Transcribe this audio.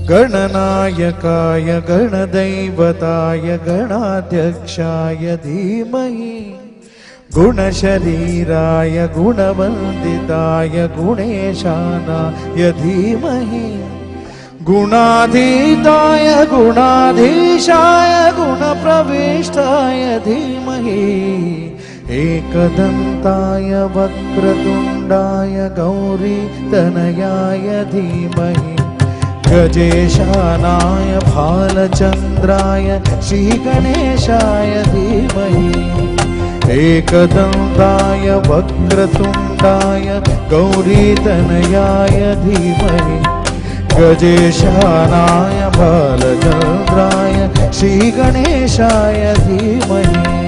गणनायकाय गणदैवताय गणाध्यक्षाय धीमहि गुणशरीराय गुणवन्दिताय गुणेशानाय धीमहि गुणाधीताय गुणाधीशाय गुणप्रविष्टाय धीमहि एकदन्ताय वक्रतुण्डाय गौरीतनयाय धीमहि गजेशानाय भालचन्द्राय श्रीगणेशाय धीमहि एकदन्ताय वक्रतुण्डाय गौरीतनयाय धीमहि गजेशानाय भालचन्द्राय श्रीगणेशाय धीमहि